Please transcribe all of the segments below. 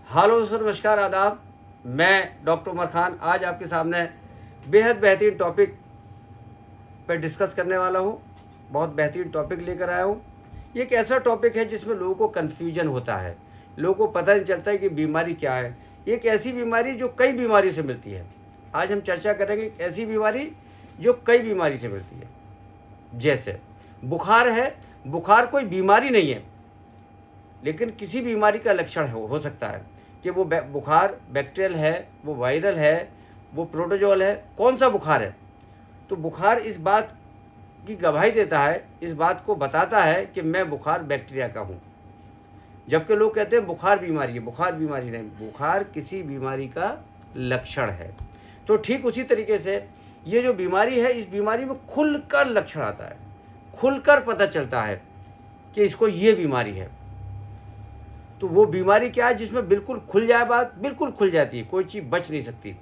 Hello sir, नमस्कार, आदाब। मैं डॉक्टर उमर खान आज आपके सामने बेहद बेहतरीन टॉपिक पर डिस्कस करने वाला हूँ। बहुत बेहतरीन टॉपिक लेकर आया हूँ। ये एक ऐसा टॉपिक है जिसमें लोगों को कन्फ्यूजन होता है, लोगों को पता नहीं चलता है कि बीमारी क्या है। एक ऐसी बीमारी जो कई बीमारी से मिलती है। आज हम चर्चा करेंगे एक ऐसी बीमारी जो कई बीमारी से मिलती है। जैसे बुखार है, बुखार कोई बीमारी नहीं है, लेकिन किसी बीमारी का लक्षण हो सकता है कि वो बुखार बैक्टीरियल है, वो वायरल है, वो प्रोटोजोल है। कौन सा बुखार है? तो बुखार इस बात की गवाही देता है, इस बात को बताता है कि मैं बुखार बैक्टीरिया का हूँ। जबकि लोग कहते हैं बुखार बीमारी है। बुखार बीमारी नहीं, बुखार किसी बीमारी का लक्षण है। तो ठीक उसी तरीके से ये जो बीमारी है, इस बीमारी में खुलकर लक्षण आता है, खुलकर पता चलता है कि इसको ये बीमारी है। तो वो बीमारी क्या है जिसमें बिल्कुल खुल जाए, बात बिल्कुल खुल जाती है, कोई चीज़ बच नहीं सकती।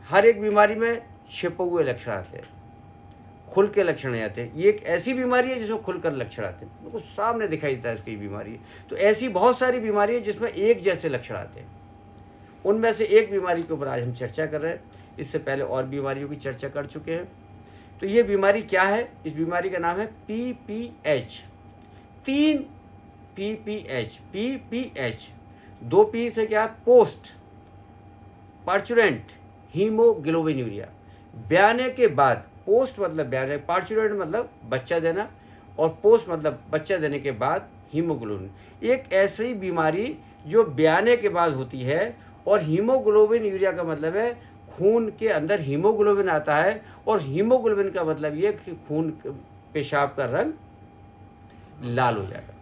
हर एक बीमारी में छिपे हुए लक्षण आते हैं, खुल के लक्षण नहीं आते। ये एक ऐसी बीमारी है जिसमें खुलकर लक्षण आते हैं, उनको सामने दिखाई देता है इसकी बीमारी है। तो ऐसी बहुत सारी बीमारी है जिसमें एक जैसे लक्षण आते हैं। उनमें से एक बीमारी के ऊपर आज हम चर्चा कर रहे हैं। इससे पहले और बीमारियों की चर्चा कर चुके हैं। तो ये बीमारी क्या है? इस बीमारी का नाम है PPH। 3 PPH। 2 P से क्या? Post parturient haemoglobinuria. ब्याने के बाद, पोस्ट मतलब ब्याने, पार्चुरेंट मतलब बच्चा देना, और पोस्ट मतलब बच्चा देने के बाद हीमोग्लोबिन। एक ऐसी बीमारी जो ब्याने के बाद होती है। और हीमोग्लोबिन यूरिया का मतलब है खून के अंदर हीमोग्लोबिन आता है, और हीमोग्लोबिन का मतलब ये कि खून पेशाब का रंग लाल हो जाएगा।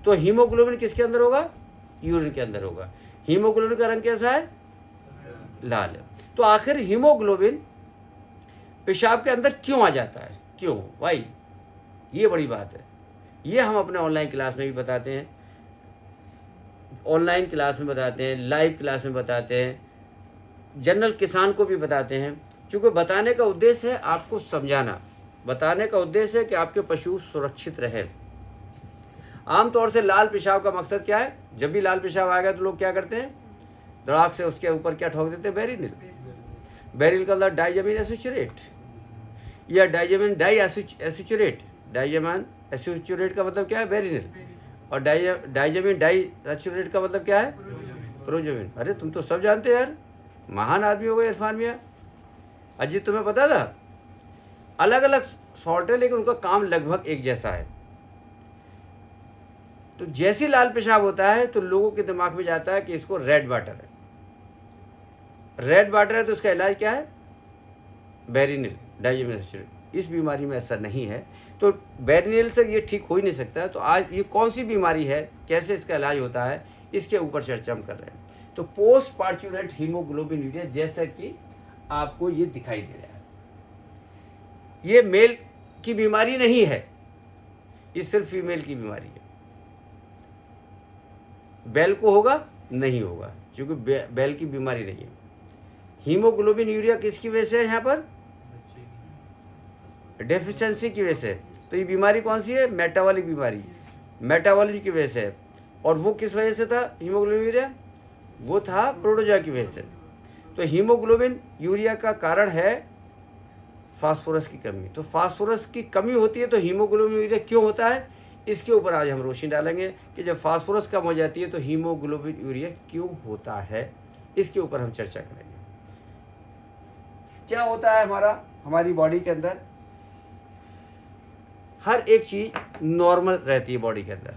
तो हीमोग्लोबिन किसके अंदर होगा? यूरिन के अंदर होगा। हीमोग्लोबिन का रंग कैसा है? लाल है। तो आखिर हीमोग्लोबिन पेशाब के अंदर क्यों आ जाता है? क्यों भाई? ये बड़ी बात है। ये हम अपने ऑनलाइन क्लास में भी बताते हैं, ऑनलाइन क्लास में बताते हैं, लाइव क्लास में बताते हैं, जनरल किसान को भी बताते हैं। क्योंकि बताने का उद्देश्य है आपको समझाना, बताने का उद्देश्य है कि आपके पशु सुरक्षित रहे। आमतौर से लाल पेशाब का मकसद क्या है? जब भी लाल पेशाब आएगा तो लोग क्या करते हैं? धड़ाक से उसके ऊपर क्या ठोक देते हैं? बेरिनिल। बेरिल का मतलब डाइजामिन एसोचुरेट या डाइजामिन डाई एसोचुरेट। डाइजामिन एसोचुरेट का मतलब क्या है? बेरिनिल। और डाइजामिन डाई एसोचुरेट का मतलब क्या है? प्रोजोमिन। अरे तुम तो सब जानते हो यार, महान आदमी हो गए इरफान मियाँ। अजीत, तुम्हें पता था? अलग अलग सॉल्ट है लेकिन उनका काम लगभग एक जैसा है। तो जैसी लाल पेशाब होता है तो लोगों के दिमाग में जाता है कि इसको रेड वाटर है। रेड वाटर है तो उसका इलाज क्या है? बेरिनिल, डाइजामिन एसोचुरेट। इस बीमारी में ऐसा नहीं है, तो बेरिनिल से ये ठीक हो ही नहीं सकता। तो आज ये कौन सी बीमारी है, कैसे इसका इलाज होता है, इसके ऊपर चर्चा हम कर रहे हैं। तो पोस्ट पार्चुरेंट हीमोग्लोबिनूरिया, जैसा कि आपको ये दिखाई दे रहा है, ये मेल की बीमारी नहीं है, ये सिर्फ फीमेल की बीमारी है। बैल को होगा? नहीं होगा, क्योंकि बैल की बीमारी नहीं है। हीमोग्लोबिन यूरिया किसकी वजह से है? यहाँ पर डेफिशिएंसी की वजह से। तो ये बीमारी कौन सी है? मेटाबॉलिक बीमारी, मेटाबॉलिज्म की वजह से। और वो किस वजह से था हीमोग्लोबिन यूरिया? वो था प्रोटोजोआ की वजह से। तो हीमोग्लोबिन यूरिया का कारण है फास्फोरस की कमी। तो फास्फोरस की कमी होती है तो हीमोग्लोबिन यूरिया क्यों होता है, इसके ऊपर आज हम रोशनी डालेंगे कि जब फास्फोरस कम हो जाती है तो हीमोग्लोबिन यूरिया क्यों होता है, इसके ऊपर हम चर्चा करेंगे। क्या होता है हमारी बॉडी के अंदर? हर एक चीज नॉर्मल रहती है बॉडी के अंदर।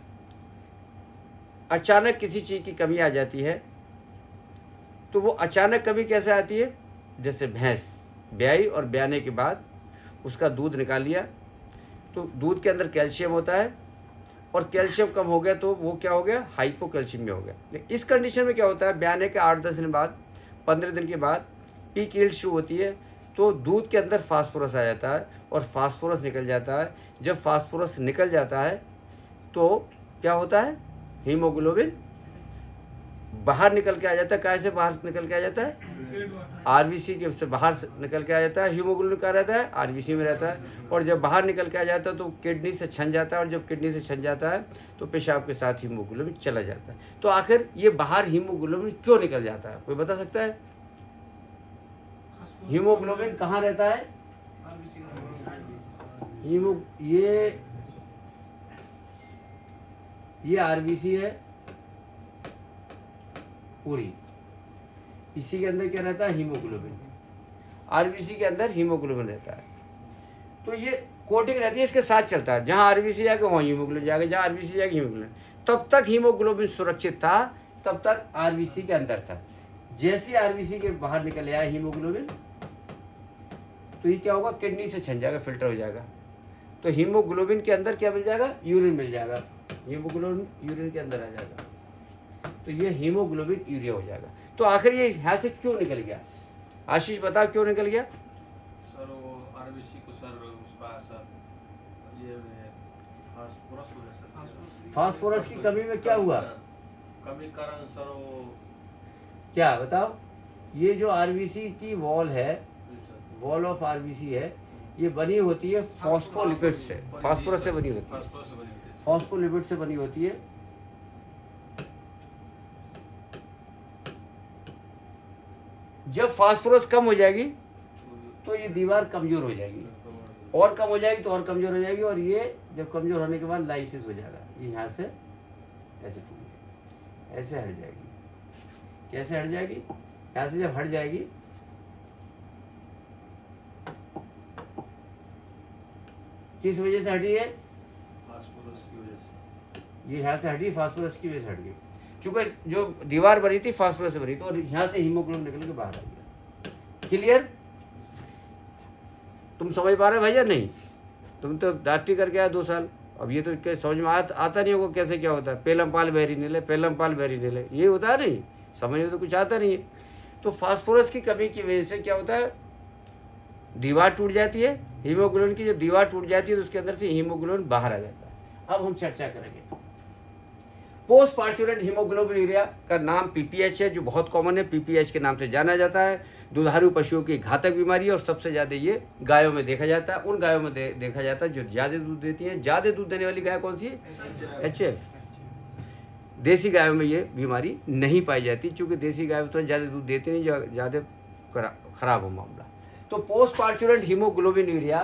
अचानक किसी चीज की कमी आ जाती है, तो वो अचानक कमी कैसे आती है? जैसे भैंस ब्याई और ब्याने के बाद उसका दूध निकाल लिया, तो दूध के अंदर कैल्शियम होता है, और कैल्शियम कम हो गया तो वो क्या हो गया? हाइपोकैल्शियम में हो गया। लेकिन इस कंडीशन में क्या होता है? ब्याने के 8-10 दिन बाद, 15 दिन के बाद पीक यील्ड शुरू होती है, तो दूध के अंदर फास्फोरस आ जाता है और फास्फोरस निकल जाता है। जब फास्फोरस निकल जाता है तो क्या होता है? हीमोग्लोबिन बाहर निकल के आ जाता है। कैसे बाहर निकल के आ जाता है? आरबीसी के से बाहर निकल के आ जाता है। हीमोग्लोबिन कहाँ रहता है? आरबीसी में रहता है। और जब बाहर निकल के आ जाता है तो किडनी से छन जाता है, और जब किडनी से छन जाता है तो पेशाब के साथ हीमोग्लोबिन चला जाता है। तो आखिर ये बाहर हीमोग्लोबिन क्यों निकल जाता है, कोई बता सकता है? हीमोग्लोबिन कहाँ रहता है? ये आरबीसी है पूरी, इसी के अंदर क्या रहता है? हीमोग्लोबिन। आरबीसी के अंदर हीमोग्लोबिन रहता है। तो ये कोटिंग रहती है, इसके साथ चलता है। जहाँ आरबीसी जाएगा वहाँ हीमोग्लोबिन जाएगा, जहाँ आरबीसी जाएगा हीमोग्लोबिन। तब तक हीमोग्लोबिन सुरक्षित था, तब तक आरबीसी के अंदर था। जैसे आरबीसी के बाहर निकल आया हीमोग्लोबिन, तो ये क्या होगा? किडनी से छन जाएगा, फिल्टर हो जाएगा। तो हीमोग्लोबिन के अंदर क्या मिल जाएगा? यूरिन मिल जाएगा। हीमोग्लोबिन यूरिन के अंदर आ जाएगा, तो ये हीमोग्लोबिन यूरिया हो जाएगा। तो आखिर ये यहाँ से क्यों निकल गया? आशीष बताओ क्यों निकल गया? सर वो आरबीसी को सर उसका सर ये फास्फोरस हो गया सर। फास्फोरस की कमी में क्या हुआ? कमी कारण सर वो क्या बताओ? ये जो आरबीसी की वॉल है, वॉल ऑफ आरबीसी है, ये बनी होती है फॉस्फोलिपिड से, फास्फोरस से बनी होती है, फॉस्फोलिपिड से बनी होती है। जब फास्फोरस कम हो जाएगी तो ये दीवार कमजोर हो जाएगी, और कम हो जाएगी तो और कमजोर हो जाएगी, और ये जब कमजोर होने के बाद लाइसिस हो जाएगा। ये यहाँ से ऐसे टूट गई, ऐसे हट जाएगी। कैसे हट जाएगी? यहाँ से जब हट जाएगी, किस वजह से हटी है? फास्फोरस की वजह से। ये यहाँ से हटी, फास्फोरस की वजह से हट गई। चूंकि जो दीवार बनी थी फास्फोरस से बनी थी, और यहाँ से हीमोग्लोबिन निकल के बाहर आ गया। क्लियर? तुम समझ पा रहे भैया? नहीं, तुम तो डॉक्टरी करके आए 2 साल, अब ये तो क्या समझ में आता नहीं होगा कैसे क्या होता है। पेलम पाल बहरी नीले, पेलम पाल बहरी नीले, ये होता है नहीं, समझ में तो कुछ आता नहीं है। तो फास्फोरस की कमी की वजह से क्या होता है? दीवार टूट जाती है। हीमोग्लोबिन की जब दीवार टूट जाती है तो उसके अंदर से हीमोग्लोबिन बाहर आ जाता है। अब हम चर्चा करेंगे। पोस्ट पार्चुरेंट हीमोग्लोबिन यूरिया का नाम पीपीएच है, जो बहुत कॉमन है, पीपीएच के नाम से जाना जाता है। दुधारू पशुओं की घातक बीमारी है, और सबसे ज़्यादा ये गायों में देखा जाता है। उन गायों में देखा जाता है जो ज़्यादा दूध देती हैं। ज़्यादा दूध देने वाली गाय कौन सी है? एचएफ। देसी गायों में ये बीमारी नहीं पाई जाती, क्योंकि देसी गाय उतना ज़्यादा दूध देती नहीं, ज़्यादा खराब हो मामला। तो पोस्ट पार्चुरेंट हीमोग्लोबिन यूरिया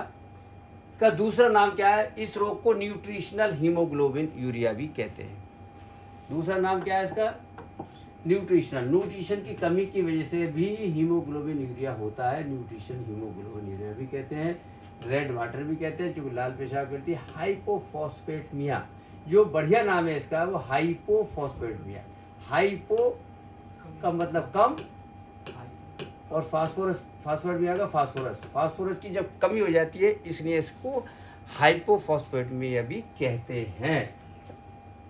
का दूसरा नाम क्या है? इस रोग को न्यूट्रिशनल हीमोग्लोबिन यूरिया भी कहते हैं। दूसरा नाम क्या है इसका? न्यूट्रिशनल। न्यूट्रिशन की कमी की वजह से भी हीमोग्लोबिन यूरिया होता है। न्यूट्रिशन हीमोग्लोबिन यूरिया भी कहते हैं, रेड वाटर भी कहते हैं, जो लाल पेशाब करती है। हाइपोफॉस्फेटमिया, जो बढ़िया नाम है इसका, वो हाइपोफॉस्फेटमिया। हाइपो का मतलब कम, और फास्फोरेटमिया का फास्फोरस की जब कमी हो जाती है, इसलिए इसको हाइपोफॉस्फेटमिया भी कहते हैं।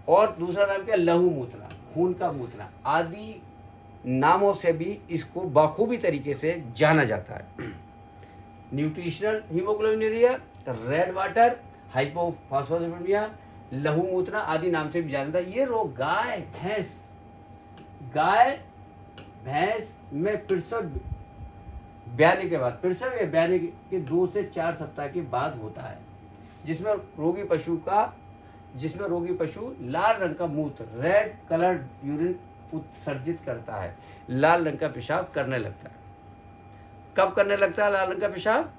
और दूसरा नाम क्या? लहू मूत्रा, खून का मूत्रा आदि नामों से भी इसको बखूबी तरीके से जाना जाता है। Nutritional haemoglobin urea, red water, hypophosphataemia, लहू मूत्रा आदि नाम से भी जाना जाता है। ये रोग गाय भैंस में प्रसव ब्याने के बाद, प्रसव या ब्याने के 2 से 4 सप्ताह के बाद होता है, जिसमें रोगी पशु लाल रंग का मूत्र, रेड कलर्ड यूरिन उत्सर्जित करता है, लाल रंग का पेशाब करने लगता है। कब करने लगता है लाल रंग का पेशाब?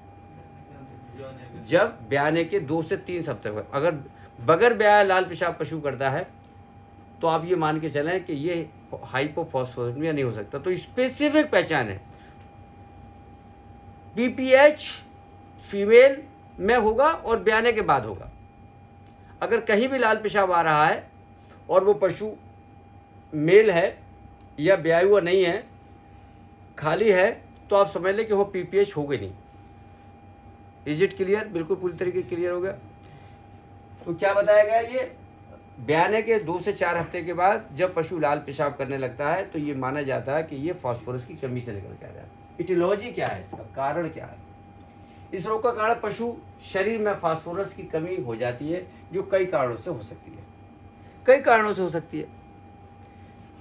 जब ब्याने के 2 से 3 सप्ताह बाद। अगर बगैर ब्याया लाल पेशाब पशु करता है तो आप ये मान के चलें कि ये हाइपोफॉस्फेटमिया नहीं हो सकता। तो स्पेसिफिक पहचान है, पीपीएच फीमेल में होगा और ब्याने के बाद होगा। अगर कहीं भी लाल पेशाब आ रहा है और वो पशु मेल है या ब्याया हुआ नहीं है, खाली है, तो आप समझ लें कि वो पीपीएच हो गई नहीं। Is it clear? बिल्कुल पूरी तरीके क्लियर हो गया। तो क्या बताया गया? ये ब्याने के 2 से 4 हफ्ते के बाद जब पशु लाल पेशाब करने लगता है तो ये माना जाता है कि ये फास्फोरस की कमी से निकल के आ रहा है। इटियोलॉजी क्या है इसका? कारण क्या है? इस रोग का कारण पशु शरीर में फास्फोरस की कमी हो जाती है, जो कई कारणों से हो सकती है।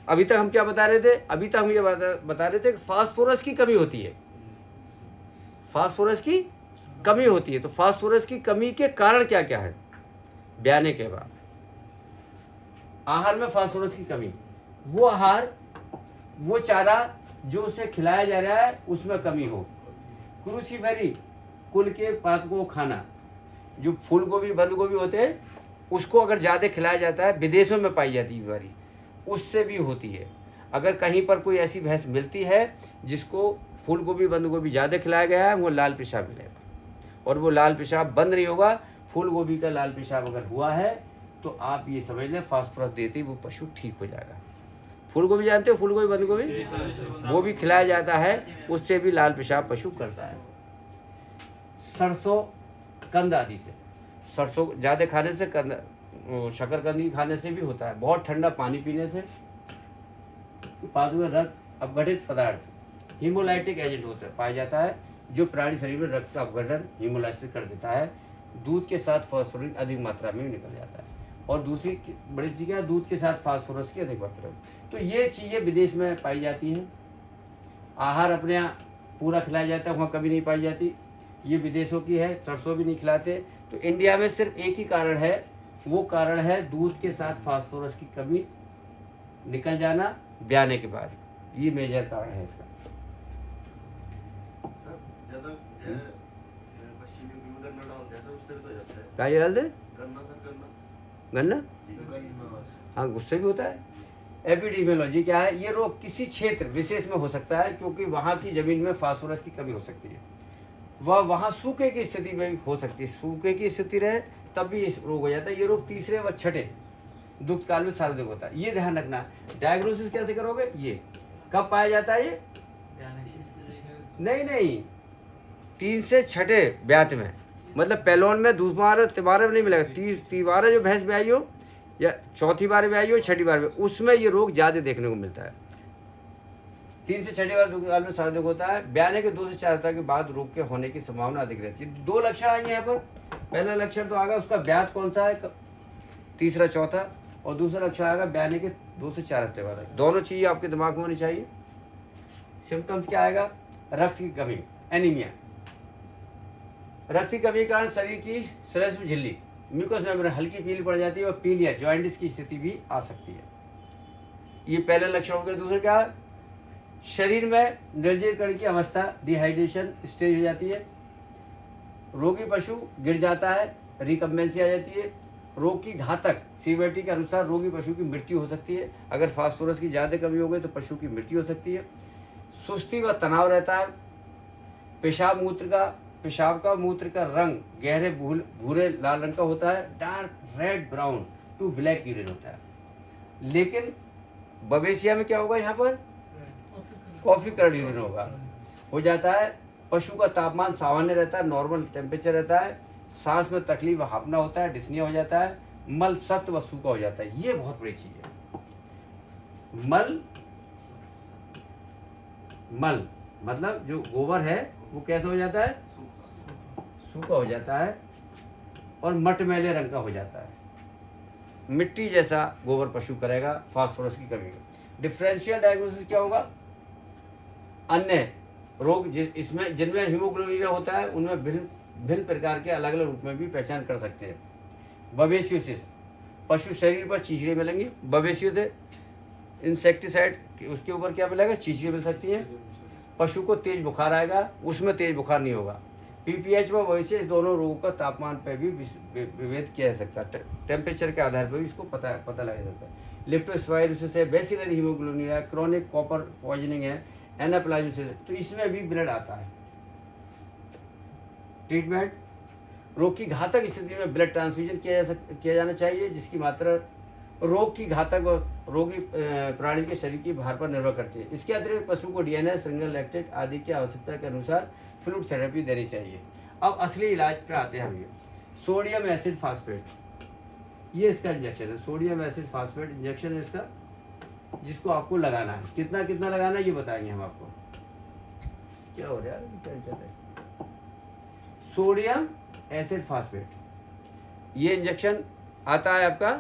अभी तक हम क्या बता रहे थे? अभी तक हम ये बता रहे थे कि फास्फोरस की कमी होती है, फास्फोरस की कमी होती है। तो फास्फोरस की कमी के कारण क्या क्या है? ब्याने के बाद आहार में फास्फोरस की कमी, वो आहार, वो चारा जो उसे खिलाया जा रहा है उसमें कमी हो। क्रूसीफेरी कुल के पात को खाना, जो फूल गोभी बंद गोभी होते हैं, उसको अगर ज़्यादा खिलाया जाता है, विदेशों में पाई जाती है बीमारी, उससे भी होती है। अगर कहीं पर कोई ऐसी भैंस मिलती है जिसको फूल गोभी बंद गोभी ज़्यादा खिलाया गया है, वो लाल पेशाब मिलेगा, और वो लाल पेशाब बंद नहीं होगा। फूल गोभी का लाल पेशाब अगर हुआ है तो आप ये समझ लें फास्फोरस देते ही वो पशु ठीक हो जाएगा। फूल गोभी जानते हो, फूल गोभी बंद गोभी, वो भी खिलाया जाता है, उससे भी लाल पेशाब पशु करता है। सरसों कंद आदि से, सरसों ज़्यादा खाने से, कंद शकरकंदी खाने से भी होता है। बहुत ठंडा पानी पीने से, पादु में रक्त अपघटित पदार्थ हीमोलाइटिक एजेंट होता है, पाया जाता है, जो प्राणी शरीर में रक्त का अपघटन हीमोलाइसिस कर देता है। दूध के साथ फास्फोरस अधिक मात्रा में निकल जाता है। और दूसरी बड़ी चीज़ क्या है, दूध के साथ फास्फोरस की अधिक मात्रा में। तो ये चीज़ें विदेश में पाई जाती हैं। आहार अपने यहाँ पूरा खिलाया जाता है, वहाँ कभी नहीं पाई जाती। ये विदेशों की है, सरसों भी नहीं खिलाते। तो इंडिया में सिर्फ एक ही कारण है, वो कारण है दूध के साथ फास्फोरस की कमी निकल जाना ब्याने के बाद। ये मेजर कारण है इसका। सर ज्यादा पश्चिमी यूपी में गन्ना डालते हैं सर, उससे भी तो हो जाता है। क्या ये डाल दे? गन्ना सर, गन्ना गन्ना, गन्ना। हाँ उससे भी होता है। एपिडेमियोलॉजी क्या है? ये रोग किसी क्षेत्र विशेष में हो सकता है, क्योंकि वहाँ की जमीन में फास्फोरस की कमी हो सकती है। वह वहाँ सूखे की स्थिति में हो सकती है, सूखे की स्थिति रहे तब भी इस रोग हो जाता है। ये रोग तीसरे व छठे दुग्ध काल में सर्वाधिक होता है, ये ध्यान रखना। डायग्नोसिस कैसे करोगे? ये कब पाया जाता है? ये नहीं 3 से छठे ब्यात में, मतलब पहलौन में, दूसरा तिबारे में नहीं मिलेगा। तिबारे जो भैंस ब्याई हो या चौथी बार ब्याई हो, छठी बार में, उसमें ये रोग ज़्यादा देखने को मिलता है। 3 से छठी बार दुग्ध काल में सर्वाधिक होता है। ब्याने के 2 से 4 सप्ताह के बाद रोग के होने की संभावना अधिक रहती है। 2 लक्षण आएंगे यहाँ पर। पहला लक्षण तो आएगा उसका ब्यात कौन सा है, तीसरा चौथा, और दूसरा लक्षण आएगा ब्याने के 2 से 4 हफ्ते बाद। दोनों चीज़ें आपके दिमाग में होनी चाहिए। सिम्टम्स क्या आएगा? रक्त की कमी, एनीमिया। रक्त की कमी के कारण शरीर की स्लेश में झिल्ली, म्यूकस मेम्ब्रेन हल्की पीली पड़ जाती है, और पीलिया जॉइंटिस की स्थिति भी आ सकती है। ये पहले लक्षण हो गए। दूसरे क्या? शरीर में निर्जीवीकरण की अवस्था, डिहाइड्रेशन स्टेज हो जाती है। रोगी पशु गिर जाता है, रिकम्बेंसी आ जाती है। रोग की घातक सीवियरिटी के अनुसार रोगी पशु की मृत्यु हो सकती है। अगर फास्फोरस की ज़्यादा कमी हो गई तो पशु की मृत्यु हो सकती है। सुस्ती व तनाव रहता है। पेशाब का मूत्र का रंग गहरे भूरे लाल रंग का होता है, dark red brown to black urine होता है। लेकिन बवेशिया में क्या होगा? यहाँ पर कॉफी कलर यूरिन होगा, हो जाता है। पशु का तापमान सामान्य रहता है, नॉर्मल टेम्परेचर रहता है। सांस में तकलीफ व हांफना होता है, डिस्निया हो जाता है। मल सख्त व सूखा हो जाता है। ये बहुत बड़ी चीज है। मल मतलब जो गोबर है वो कैसा हो जाता है? सूखा हो जाता है, और मटमैले रंग का हो जाता है। मिट्टी जैसा गोबर पशु करेगा फास्फोरस की कमी में। डिफरेंशियल डायग्नोसिस क्या होगा? अन्य रोग इसमें जिनमें हीमोग्लोबिन होता है, उनमें भिन्न प्रकार के अलग अलग रूप में भी पहचान कर सकते हैं। बवेशियोसिस, पशु शरीर पर चीचड़े मिलेंगी। बवेशियो से इंसेक्टिसाइड, उसके ऊपर क्या मिलेगा? चीचड़े मिल सकती है। पशु को तेज बुखार आएगा, उसमें तेज बुखार नहीं होगा। पीपीएच व वैसे इस दोनों रोगों का तापमान पर भी विभेद किया जा सकता है। टेम्परेचर के आधार पर भी इसको पता लगा सकता है। लेप्टोस्पाइरोसिस है, बेसिलरी हीमोग्लोबिन है, क्रोनिक कॉपर पॉइजनिंग है, एनाप्लाइजोसिस, तो इसमें भी ब्लड आता है। ट्रीटमेंट, रोग की घातक स्थिति में ब्लड ट्रांसफ्यूजन किया जाना चाहिए, जिसकी मात्रा रोग की घातक रोगी प्राणी के शरीर की भार पर निर्भर करती है। इसके अतिरिक्त पशु को डीएनए, सिंगल लैक्टेट आदि की आवश्यकता के अनुसार फ्लूइड थेरेपी देनी चाहिए। अब असली इलाज पे आते हैं हम। ये सोडियम एसिड फास्फेट, ये इसका इंजेक्शन है। सोडियम एसिड फास्फेट इंजेक्शन है इसका, जिसको आपको लगाना है। कितना कितना लगाना है ये बताएंगे हम आपको। क्या हो रहा है? टेंशन है। सोडियम एसिड फास्फेट, ये इंजेक्शन आता है आपका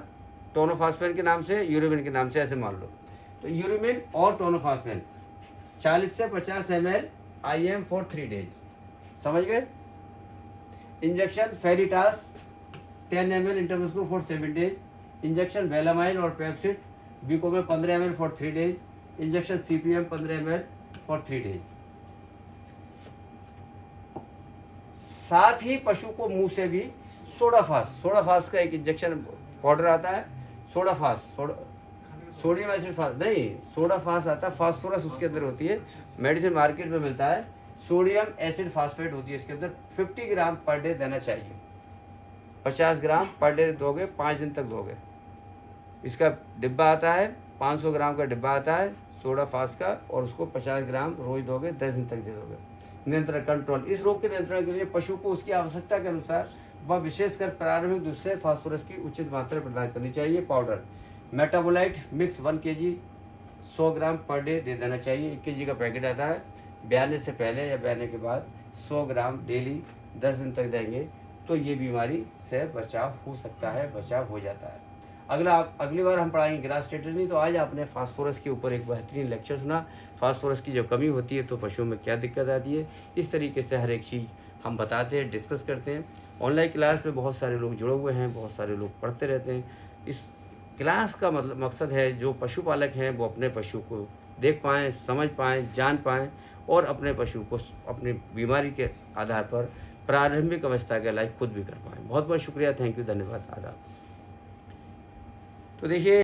टोनोफास्फेन के नाम से, यूरेबिन के नाम से, ऐसे मान लो। तो यूरिमिन और टोनोफॉस्फेन 40 से 50 ml IM फॉर 3 days। समझ गए। इंजेक्शन फेरिटास 10 ml intermuscular for 7 days। Injection वेलामाइन और पेप्सिड बीको में 15 ml for 3 days। Injection CPM 15 ml for 3 days। साथ ही पशु को मुंह से भी सोडाफास का एक इंजेक्शन पाउडर आता है। सोडियम एसिड फास नहीं, सोडाफास आता है, फास्फोरस उसके अंदर होती है, मेडिसिन मार्केट में मिलता है। सोडियम एसिड फास्फेट होती है इसके अंदर। 50 ग्राम पर डे देना चाहिए। 50 ग्राम पर डे दोगे, 5 दिन तक दोगे। इसका डिब्बा आता है, 500 ग्राम का डिब्बा आता है सोडाफास का, और उसको 50 ग्राम रोज दोगे, 10 दिन तक दे दोगे। नियंत्रण कंट्रोल, इस रोग के नियंत्रण के लिए पशु को उसकी आवश्यकता के अनुसार व विशेषकर प्रारंभिक दूध से फास्फोरस की उचित मात्रा प्रदान करनी चाहिए। Powder metabolite mix 1 kg 100 gram per day they देना चाहिए। 1 kg का पैकेट आता है। ब्याने से पहले या ब्याने के बाद 100 ग्राम डेली 10 दिन तक देंगे तो ये बीमारी से बचाव हो सकता है, बचाव हो जाता है। अगली बार हम पढ़ाएंगे ग्रास टेटनी। तो आज आपने फास्फोरस के ऊपर एक बेहतरीन लेक्चर सुना। फास्फोरस की जो कमी होती है तो पशुओं में क्या दिक्कत आती है, इस तरीके से हर एक चीज़ हम बताते हैं, डिस्कस करते हैं। ऑनलाइन क्लास में बहुत सारे लोग जुड़े हुए हैं, बहुत सारे लोग पढ़ते रहते हैं। इस क्लास का मकसद है जो पशुपालक हैं वो अपने पशु को देख पाएँ, समझ पाएँ, जान पाएँ और अपने पशु को अपनी बीमारी के आधार पर प्रारंभिक अवस्था का इलाज खुद भी कर पाएँ। बहुत बहुत शुक्रिया, थैंक यू, धन्यवाद, आदाब। तो देखिए